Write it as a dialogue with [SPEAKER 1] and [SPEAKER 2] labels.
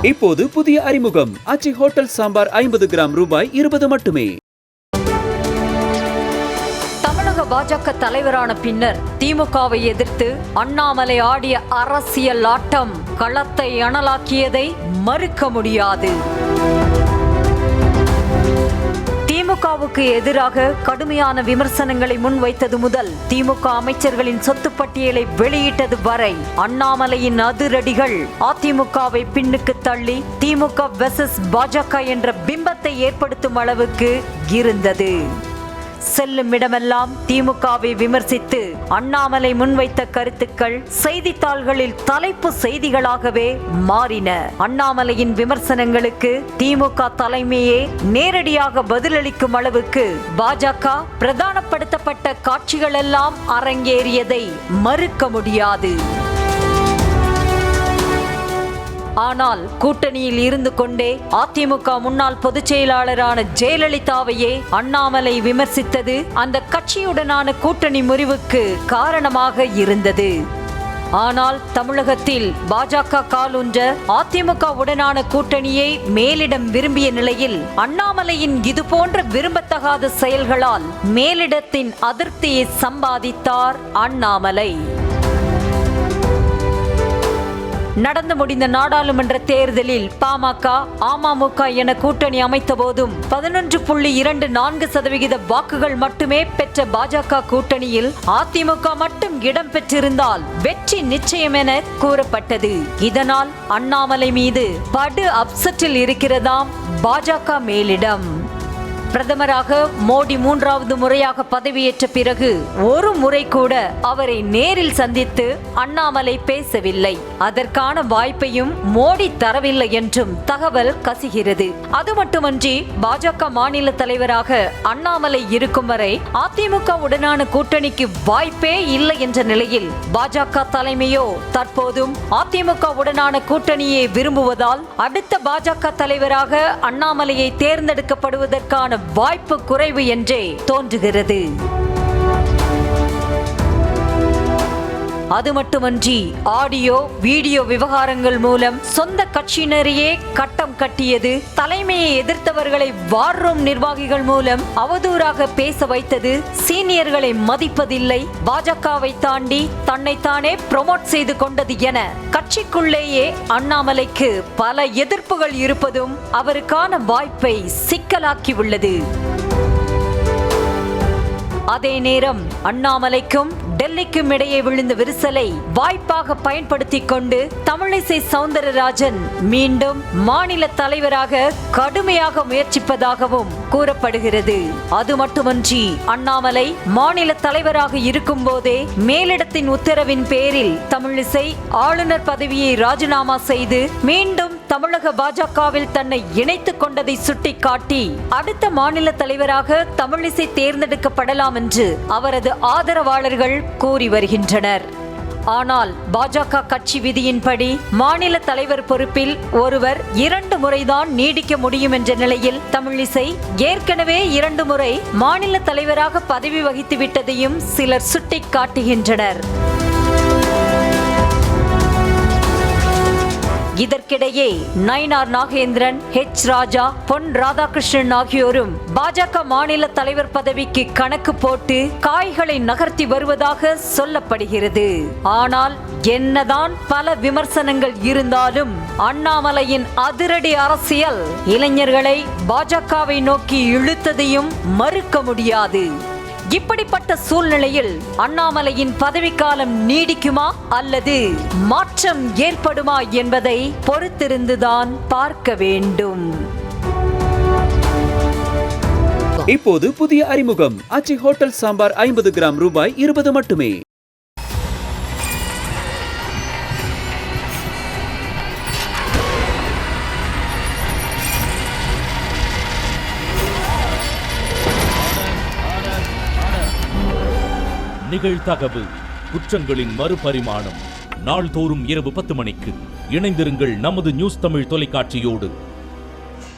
[SPEAKER 1] இப்போது புதிய அறிமுகம் ஆச்சி ஹோட்டல் சாம்பார் 50 கிராம் ரூபாய் 20 மட்டுமே.
[SPEAKER 2] தமிழக பாஜக தலைவரான பின்னர் திமுகவை எதிர்த்து அண்ணாமலை ஆடிய அரசியல் ஆட்டம் களத்தை அனலாக்கியதை மறுக்க முடியாது. திமுகவுக்கு எதிராக கடுமையான விமர்சனங்களை முன்வைத்தது முதல் திமுக அமைச்சர்களின் சொத்து பட்டியலை வெளியிட்டது வரை அண்ணாமலையின் அதிரடிகள் அதிமுகவை பின்னுக்கு தள்ளி திமுக வெர்சஸ் பாஜக என்ற பிம்பத்தை ஏற்படுத்தும் அளவுக்கு இருந்தது. செல்லும் இடமெல்லாம் திமுகவை விமர்சித்து அண்ணாமலை முன்வைத்த கருத்துக்கள் செய்தித்தாள்களில் தலைப்பு செய்திகளாகவே மாறின. அண்ணாமலையின் விமர்சனங்களுக்கு திமுக தலைமையே நேரடியாக பதிலளிக்கும் அளவுக்கு பாஜக பிரதானப்படுத்தப்பட்ட காட்சிகள் எல்லாம் அரங்கேறியதை மறுக்க முடியாது. ஆனால் கூட்டணியில் இருந்து கொண்டே அதிமுக முன்னாள் பொதுச் செயலாளரான ஜெயலலிதாவையே அண்ணாமலை விமர்சித்தது அந்த கட்சியுடனான கூட்டணி முறிவுக்கு காரணமாக இருந்தது. ஆனால் தமிழகத்தில் பாஜக காலூன்ற அதிமுக உடனான கூட்டணியை மேலிடம் விரும்பிய நிலையில் அண்ணாமலையின் இதுபோன்ற விரும்பத்தகாத செயல்களால் மேலிடத்தின் அதிருப்தியை சம்பாதித்தார் அண்ணாமலை. நடந்து முடிந்த நாடாளுமன்ற தேர்தலில் பாமக அமமுக என கூட்டணி அமைத்த போதும் 11.24% வாக்குகள் மட்டுமே பெற்ற பாஜக கூட்டணியில் அதிமுக மட்டும் இடம் பெற்றிருந்தால் வெற்றி நிச்சயம் என கூறப்பட்டது. இதனால் அண்ணாமலை மீது படு அப்செட்டில் இருக்கிறதாம் பாஜக மேலிடம். பிரதமராக மோடி 3வது முறையாக பதவியேற்ற பிறகு ஒரு முறை கூட அவரை நேரில் சந்தித்து அண்ணாமலை பேசவில்லை. அதற்கான வாய்ப்பையும் மோடி தரவில்லை என்றும் தகவல் கசிகிறது. அது மட்டுமன்றி பாஜக மாநில தலைவராக அண்ணாமலை இருக்கும் வரை அதிமுக உடனான கூட்டணிக்கு வாய்ப்பே இல்லை என்ற நிலையில் பாஜக தலைமையோ தற்போதும் அதிமுக உடனான கூட்டணியை விரும்புவதால் அடுத்த பாஜக தலைவராக அண்ணாமலையை தேர்ந்தெடுக்கப்படுவதற்கான வாய்ப்பு குறைவு என்றே தோன்றுகிறது. அது மட்டுமன்றி ஆடியோ வீடியோ விவகாரங்கள் மூலம் சொந்த கட்சியினரையே கட்டம் கட்டியது, தலைமையை எதிர்த்தவர்களை வார் ரூம் நிர்வாகிகள் மூலம் அவதூறாக பேச வைத்தது, சீனியர்களை மதிப்பதில்லை, பாஜகவை தாண்டி தன்னைத்தானே ப்ரொமோட் செய்து கொண்டது என கட்சிக்குள்ளேயே அண்ணாமலைக்கு பல எதிர்ப்புகள் இருப்பதும் அவருக்கான வாய்ப்பை சிக்கலாக்கியுள்ளது. அதே நேரம் அண்ணாமலைக்கும் டெல்லிக்கும் இடையே விழுந்த விரிசலை வாய்ப்பாக பயன்படுத்திக் கொண்டு தமிழிசை சவுந்தரராஜன் மீண்டும் மாநில தலைவராக கடுமையாக முயற்சிப்பதாகவும் கூறப்படுகிறது. அது மட்டுமன்றி அண்ணாமலை மாநில தலைவராக இருக்கும் போதே மேலிடத்தின் உத்தரவின் பேரில் தமிழிசை ஆளுநர் பதவியை ராஜினாமா செய்து மீண்டும் தமிழக பாஜகவில் தன்னை இணைத்துக் கொண்டதை சுட்டிக்காட்டி அடுத்த மாநில தலைவராக தமிழிசை தேர்ந்தெடுக்கப்படலாம் என்று அவரது ஆதரவாளர்கள் கூறி வருகின்றனர். ஆனால் பாஜக கட்சி விதியின்படி மாநில தலைவர் பொறுப்பில் ஒருவர் 2 முறைதான் நீடிக்க முடியும் என்ற நிலையில் தமிழிசை ஏற்கனவே 2 முறை மாநில தலைவராக பதவி வகித்து விட்டதையும் சிலர் சுட்டிக்காட்டுகின்றனர். இதற்கிடையே நயினார் நாகேந்திரன், H. ராஜா, பொன் ராதாகிருஷ்ணன் ஆகியோரும் பாஜக மாநில தலைவர் பதவிக்கு கணக்கு போட்டு காய்களை நகர்த்தி வருவதாக சொல்லப்படுகிறது. ஆனால் என்னதான் பல விமர்சனங்கள் இருந்தாலும் அண்ணாமலையின் அதிரடி அரசியல் இளைஞர்களை பாஜகவை நோக்கி இழுத்ததையும் மறுக்க முடியாது. இப்படிப்பட்ட சூழ்நிலையில் அண்ணாமலையின் பதவிக்காலம் நீடிக்குமா அல்லது மாற்றம் ஏற்படுமா என்பதை பொறுத்திருந்துதான் பார்க்க வேண்டும்.
[SPEAKER 1] இப்போது புதிய அறிமுகம் ஆச்சி ஹோட்டல் சாம்பார் 50 கிராம் ரூபாய் 20 மட்டுமே.
[SPEAKER 3] நிகழ்தகவு குற்றங்களின் மறுபரிமாணம் நாள்தோறும் இரவு 10 மணிக்கு இணைந்திருங்கள் நமது நியூஸ் தமிழ் தொலைக்காட்சியோடு.